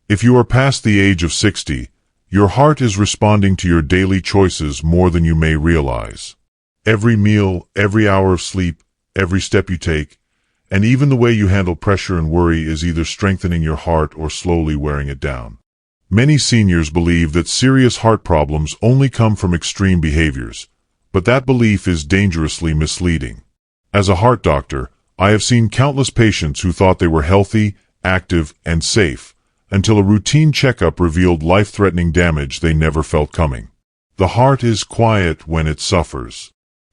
If you are past the age of 60, your heart is responding to your daily choices more than you may realize. Every meal, every hour of sleep, every step you take, and even the way you handle pressure and worry is either strengthening your heart or slowly wearing it down. Many seniors believe that serious heart problems only come from extreme behaviors, but that belief is dangerously misleading. As a heart doctor, I have seen countless patients who thought they were healthy, active, and safe, until a routine checkup revealed life-threatening damage they never felt coming. The heart is quiet when it suffers.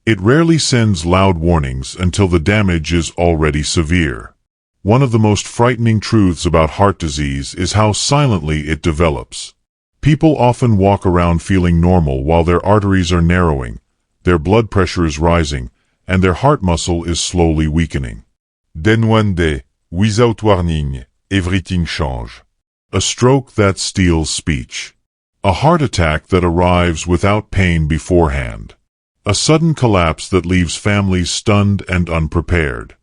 It rarely sends loud warnings until the damage is already severe. One of the most frightening truths about heart disease is how silently it develops. People often walk around feeling normal while their arteries are narrowing, their blood pressure is rising, and their heart muscle is slowly weakening. Then one day, without warning, everything changes. A stroke that steals speech. A heart attack that arrives without pain beforehand. A sudden collapse that leaves families stunned and unprepared.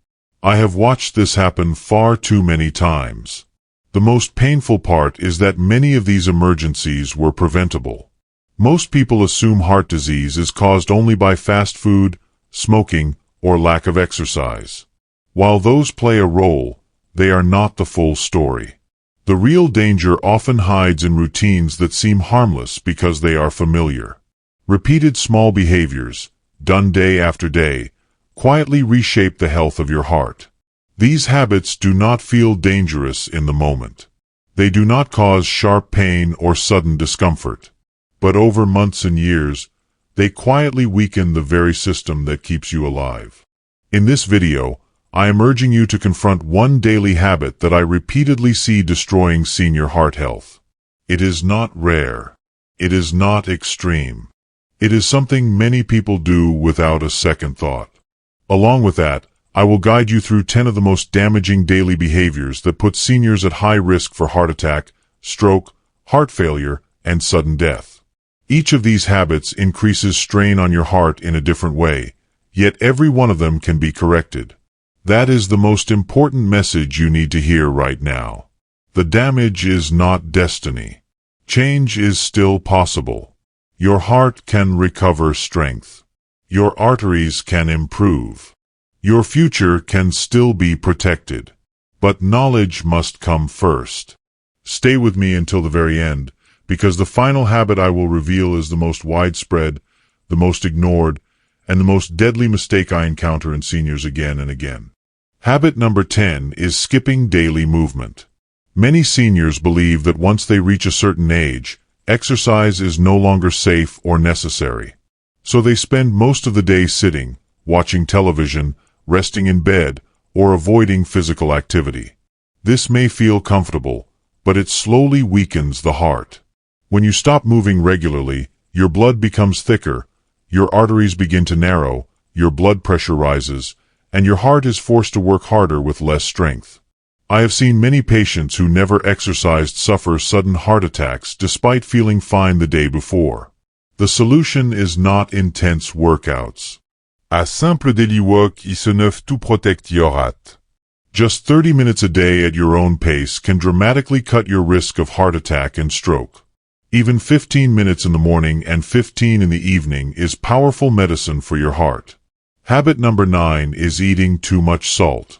I have watched this happen far too many times. The most painful part is that many of these emergencies were preventable. Most people assume heart disease is caused only by fast food, smoking, or lack of exercise. While those play a role, they are not the full story. The real danger often hides in routines that seem harmless because they are familiar. Repeated small behaviors, done day after day, quietly reshape the health of your heart. These habits do not feel dangerous in the moment. They do not cause sharp pain or sudden discomfort. But over months and years, they quietly weaken the very system that keeps you alive. In this video, I am urging you to confront one daily habit that I repeatedly see destroying senior heart health. It is not rare. It is not extreme. It is something many people do without a second thought. Along with that, I will guide you through 10 of the most damaging daily behaviors that put seniors at high risk for heart attack, stroke, heart failure, and sudden death. Each of these habits increases strain on your heart in a different way, yet every one of them can be corrected. That is the most important message you need to hear right now. The damage is not destiny. Change is still possible. Your heart can recover strength. Your arteries can improve. Your future can still be protected. But knowledge must come first. Stay with me until the very end, because the final habit I will reveal is the most widespread, the most ignored, and the most deadly mistake I encounter in seniors again and again. Habit number 10 is skipping daily movement. Many seniors believe that once they reach a certain age, exercise is no longer safe or necessary. So they spend most of the day sitting, watching television, resting in bed, or avoiding physical activity. This may feel comfortable, but it slowly weakens the heart. When you stop moving regularly, your blood becomes thicker, your arteries begin to narrow, your blood pressure rises, and your heart is forced to work harder with less strength. I have seen many patients who never exercised suffer sudden heart attacks despite feeling fine the day before. The solution is not intense workouts. A simple daily walk is enough to protect your heart. Just 30 minutes a day at your own pace can dramatically cut your risk of heart attack and stroke. Even 15 minutes in the morning and 15 in the evening is powerful medicine for your heart. Habit number 9 is eating too much salt.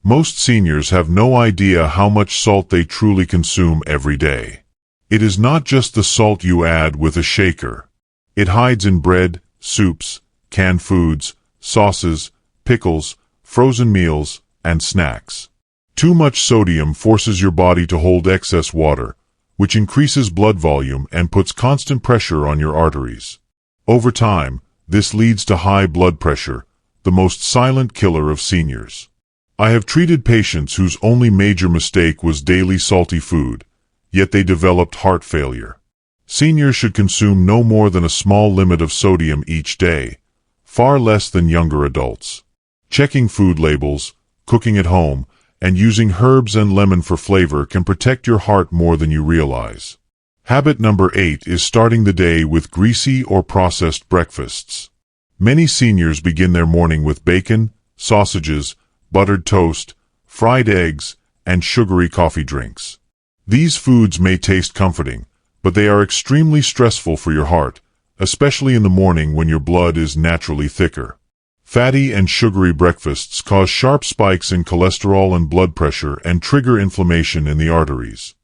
Most seniors have no idea how much salt they truly consume every day. It is not just the salt you add with a shaker. It hides in bread, soups, canned foods, sauces, pickles, frozen meals, and snacks. Too much sodium forces your body to hold excess water, which increases blood volume and puts constant pressure on your arteries. Over time, this leads to high blood pressure, the most silent killer of seniors. I have treated patients whose only major mistake was daily salty food, yet they developed heart failure. Seniors should consume no more than a small limit of sodium each day, far less than younger adults. Checking food labels, cooking at home, and using herbs and lemon for flavor can protect your heart more than you realize. Habit number 8 is starting the day with greasy or processed breakfasts. Many seniors begin their morning with bacon, sausages, buttered toast, fried eggs, and sugary coffee drinks. These foods may taste comforting, but they are extremely stressful for your heart, especially in the morning when your blood is naturally thicker. Fatty and sugary breakfasts cause sharp spikes in cholesterol and blood pressure and trigger inflammation in the arteries.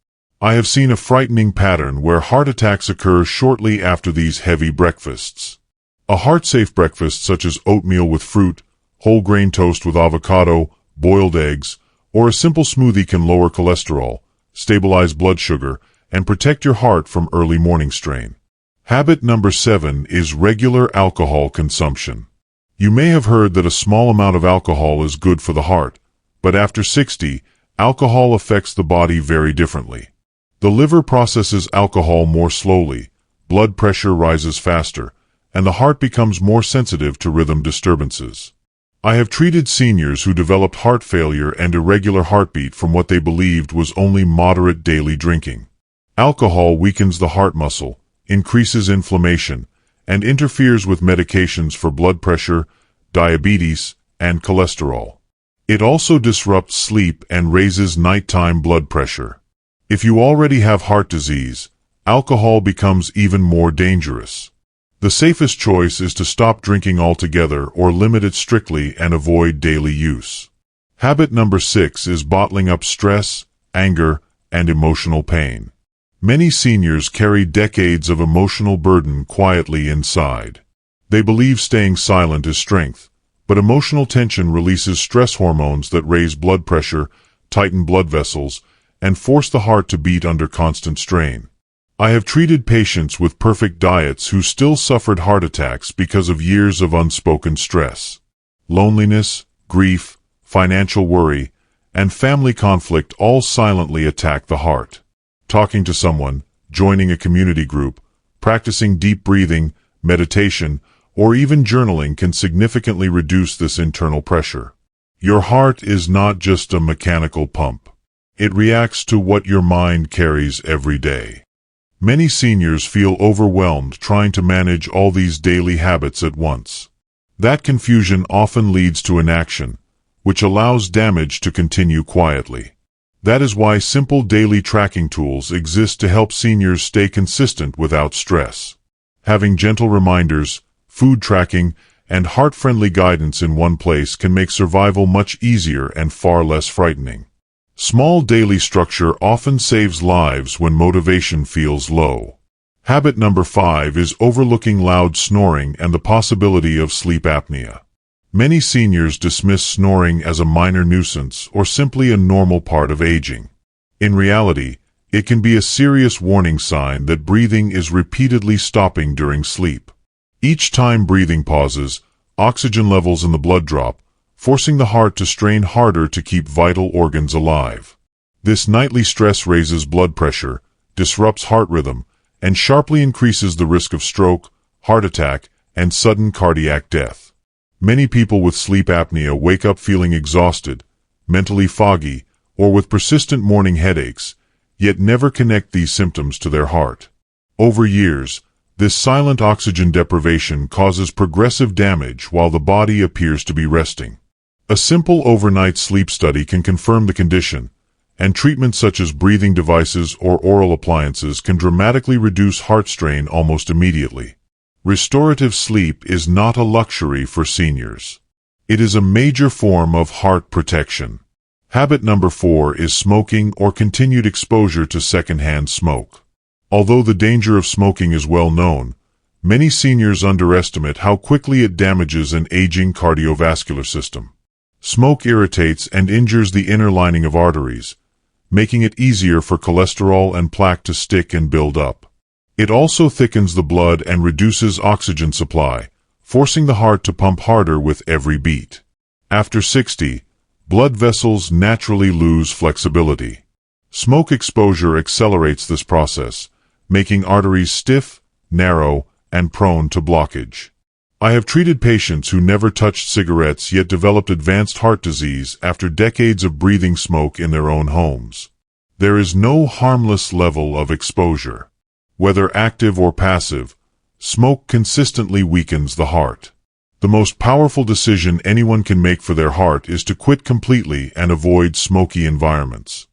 I have seen a frightening pattern where heart attacks occur shortly after these heavy breakfasts. A heart-safe breakfast such as oatmeal with fruit, whole grain toast with avocado, boiled eggs, or a simple smoothie can lower cholesterol, stabilize blood sugar, and protect your heart from early morning strain. Habit number 7 is regular alcohol consumption. You may have heard that a small amount of alcohol is good for the heart, but after 60, alcohol affects the body very differently. The liver processes alcohol more slowly, blood pressure rises faster, and the heart becomes more sensitive to rhythm disturbances. I have treated seniors who developed heart failure and irregular heartbeat from what they believed was only moderate daily drinking. Alcohol weakens the heart muscle, increases inflammation, and interferes with medications for blood pressure, diabetes, and cholesterol. It also disrupts sleep and raises nighttime blood pressure. If you already have heart disease, alcohol becomes even more dangerous. The safest choice is to stop drinking altogether or limit it strictly and avoid daily use. Habit number 6 is bottling up stress, anger, and emotional pain. Many seniors carry decades of emotional burden quietly inside. They believe staying silent is strength, but emotional tension releases stress hormones that raise blood pressure, tighten blood vessels, and force the heart to beat under constant strain. I have treated patients with perfect diets who still suffered heart attacks because of years of unspoken stress. Loneliness, grief, financial worry, and family conflict all silently attack the heart. Talking to someone, joining a community group, practicing deep breathing, meditation, or even journaling can significantly reduce this internal pressure. Your heart is not just a mechanical pump. It reacts to what your mind carries every day. Many seniors feel overwhelmed trying to manage all these daily habits at once. That confusion often leads to inaction, which allows damage to continue quietly. That is why simple daily tracking tools exist to help seniors stay consistent without stress. Having gentle reminders, food tracking, and heart-friendly guidance in one place can make survival much easier and far less frightening. Small daily structure often saves lives when motivation feels low. Habit number 5 is overlooking loud snoring and the possibility of sleep apnea. Many seniors dismiss snoring as a minor nuisance or simply a normal part of aging. In reality, it can be a serious warning sign that breathing is repeatedly stopping during sleep. Each time breathing pauses, oxygen levels in the blood drop, forcing the heart to strain harder to keep vital organs alive. This nightly stress raises blood pressure, disrupts heart rhythm, and sharply increases the risk of stroke, heart attack, and sudden cardiac death. Many people with sleep apnea wake up feeling exhausted, mentally foggy, or with persistent morning headaches, yet never connect these symptoms to their heart. Over years, this silent oxygen deprivation causes progressive damage while the body appears to be resting. A simple overnight sleep study can confirm the condition, and treatments such as breathing devices or oral appliances can dramatically reduce heart strain almost immediately. Restorative sleep is not a luxury for seniors. It is a major form of heart protection. Habit number 4 is smoking or continued exposure to secondhand smoke. Although the danger of smoking is well known, many seniors underestimate how quickly it damages an aging cardiovascular system. Smoke irritates and injures the inner lining of arteries, making it easier for cholesterol and plaque to stick and build up. It also thickens the blood and reduces oxygen supply, forcing the heart to pump harder with every beat. After 60, blood vessels naturally lose flexibility. Smoke exposure accelerates this process, making arteries stiff, narrow, and prone to blockage. I have treated patients who never touched cigarettes yet developed advanced heart disease after decades of breathing smoke in their own homes. There is no harmless level of exposure. Whether active or passive, smoke consistently weakens the heart. The most powerful decision anyone can make for their heart is to quit completely and avoid smoky environments.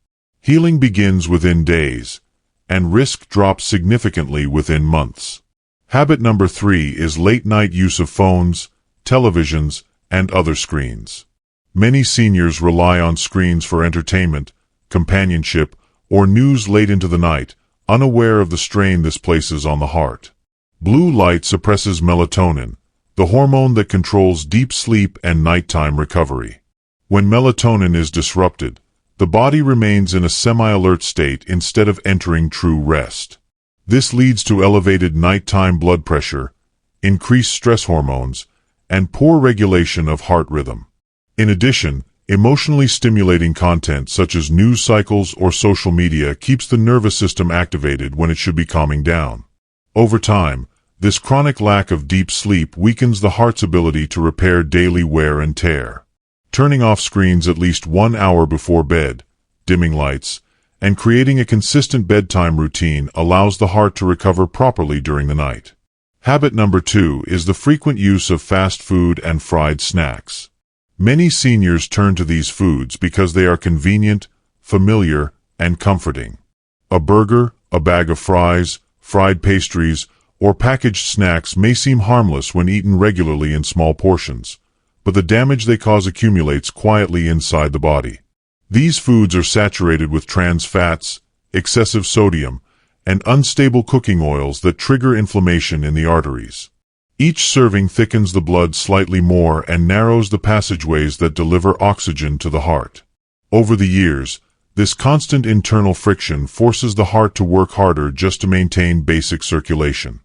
Healing begins within days, and risk drops significantly within months. Habit number 3 is late-night use of phones, televisions, and other screens. Many seniors rely on screens for entertainment, companionship, or news late into the night, unaware of the strain this places on the heart. Blue light suppresses melatonin, the hormone that controls deep sleep and nighttime recovery. When melatonin is disrupted, the body remains in a semi-alert state instead of entering true rest. This leads to elevated nighttime blood pressure, increased stress hormones, and poor regulation of heart rhythm. In addition, emotionally stimulating content such as news cycles or social media keeps the nervous system activated when it should be calming down. Over time, this chronic lack of deep sleep weakens the heart's ability to repair daily wear and tear. Turning off screens at least 1 hour before bed, dimming lights, and creating a consistent bedtime routine allows the heart to recover properly during the night. Habit number 2 is the frequent use of fast food and fried snacks. Many seniors turn to these foods because they are convenient, familiar, and comforting. A burger, a bag of fries, fried pastries, or packaged snacks may seem harmless when eaten regularly in small portions, but the damage they cause accumulates quietly inside the body. These foods are saturated with trans fats, excessive sodium, and unstable cooking oils that trigger inflammation in the arteries. Each serving thickens the blood slightly more and narrows the passageways that deliver oxygen to the heart. Over the years, this constant internal friction forces the heart to work harder just to maintain basic circulation.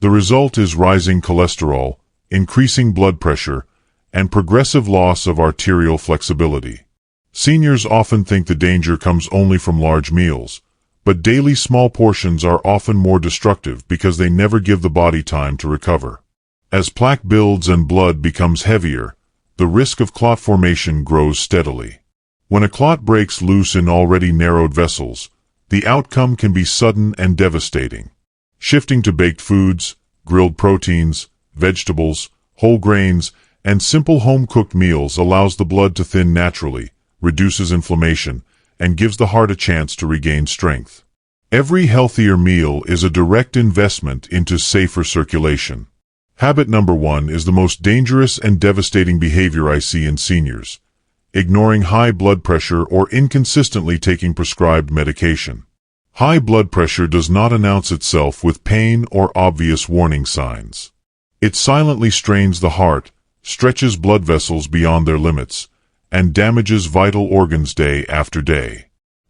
The result is rising cholesterol, increasing blood pressure, and progressive loss of arterial flexibility. Seniors often think the danger comes only from large meals, but daily small portions are often more destructive because they never give the body time to recover. As plaque builds and blood becomes heavier, the risk of clot formation grows steadily. When a clot breaks loose in already narrowed vessels, the outcome can be sudden and devastating. Shifting to baked foods, grilled proteins, vegetables, whole grains, and simple home-cooked meals allows the blood to thin naturally, reduces inflammation, and gives the heart a chance to regain strength. Every healthier meal is a direct investment into safer circulation. Habit number 1 is the most dangerous and devastating behavior I see in seniors: ignoring high blood pressure or inconsistently taking prescribed medication. High blood pressure does not announce itself with pain or obvious warning signs. It silently strains the heart, stretches blood vessels beyond their limits, and damages vital organs day after day.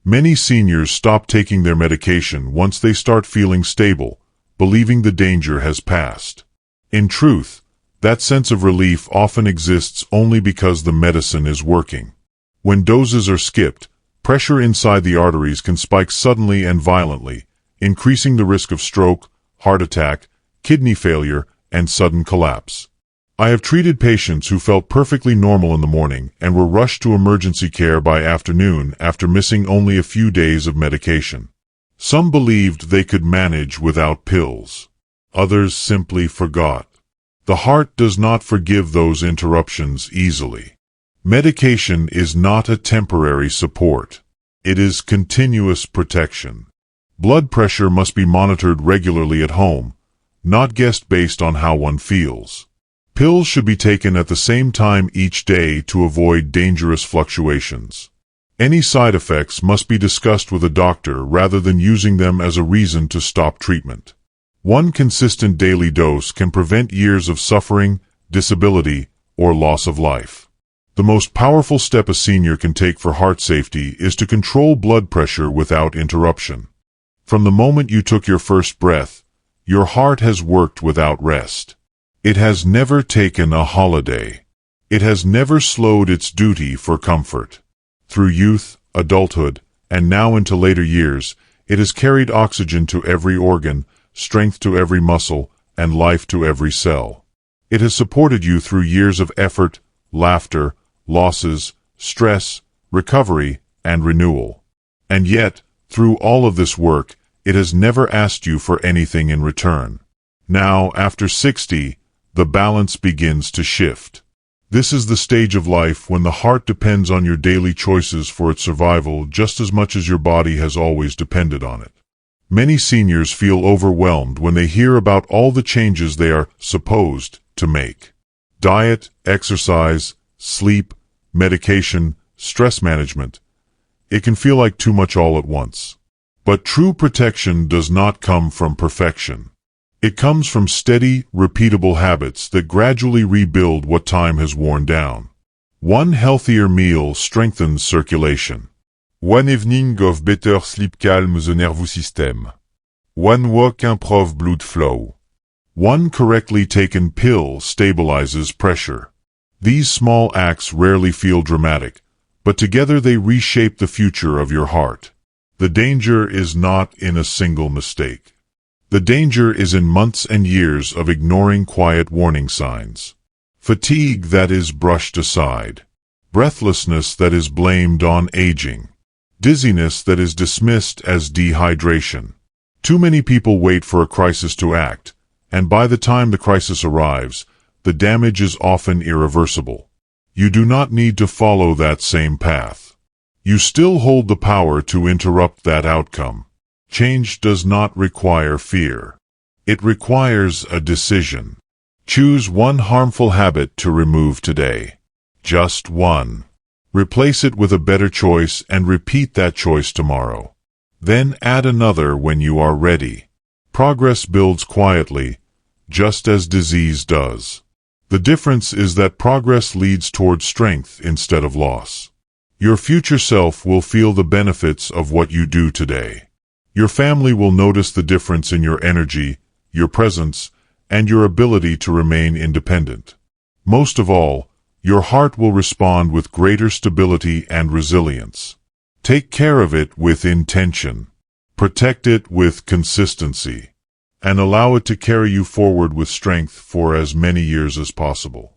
Many seniors stop taking their medication once they start feeling stable, believing the danger has passed. In truth, that sense of relief often exists only because the medicine is working. When doses are skipped, pressure inside the arteries can spike suddenly and violently, increasing the risk of stroke, heart attack, kidney failure, and sudden collapse. I have treated patients who felt perfectly normal in the morning and were rushed to emergency care by afternoon after missing only a few days of medication. Some believed they could manage without pills. Others simply forgot. The heart does not forgive those interruptions easily. Medication is not a temporary support. It is continuous protection. Blood pressure must be monitored regularly at home, not guessed based on how one feels. Pills should be taken at the same time each day to avoid dangerous fluctuations. Any side effects must be discussed with a doctor rather than using them as a reason to stop treatment. One consistent daily dose can prevent years of suffering, disability, or loss of life. The most powerful step a senior can take for heart safety is to control blood pressure without interruption. From the moment you took your first breath, your heart has worked without rest. It has never taken a holiday. It has never slowed its duty for comfort. Through youth, adulthood, and now into later years, it has carried oxygen to every organ, strength to every muscle, and life to every cell. It has supported you through years of effort, laughter, losses, stress, recovery, and renewal. And yet, through all of this work, it has never asked you for anything in return. Now, after 60, the balance begins to shift. This is the stage of life when the heart depends on your daily choices for its survival just as much as your body has always depended on it. Many seniors feel overwhelmed when they hear about all the changes they are supposed to make. Diet, exercise, sleep, medication, stress management. It can feel like too much all at once. But true protection does not come from perfection. It comes from steady, repeatable habits that gradually rebuild what time has worn down. One healthier meal strengthens circulation. One evening of better sleep calms the nervous system. One walk improves blood flow. One correctly taken pill stabilizes pressure. These small acts rarely feel dramatic, but together they reshape the future of your heart. The danger is not in a single mistake. The danger is in months and years of ignoring quiet warning signs. Fatigue that is brushed aside. Breathlessness that is blamed on aging. Dizziness that is dismissed as dehydration. Too many people wait for a crisis to act, and by the time the crisis arrives, the damage is often irreversible. You do not need to follow that same path. You still hold the power to interrupt that outcome. Change does not require fear. It requires a decision. Choose one harmful habit to remove today. Just one. Replace it with a better choice and repeat that choice tomorrow. Then add another when you are ready. Progress builds quietly, just as disease does. The difference is that progress leads toward strength instead of loss. Your future self will feel the benefits of what you do today. Your family will notice the difference in your energy, your presence, and your ability to remain independent. Most of all, your heart will respond with greater stability and resilience. Take care of it with intention. Protect it with consistency. And allow it to carry you forward with strength for as many years as possible.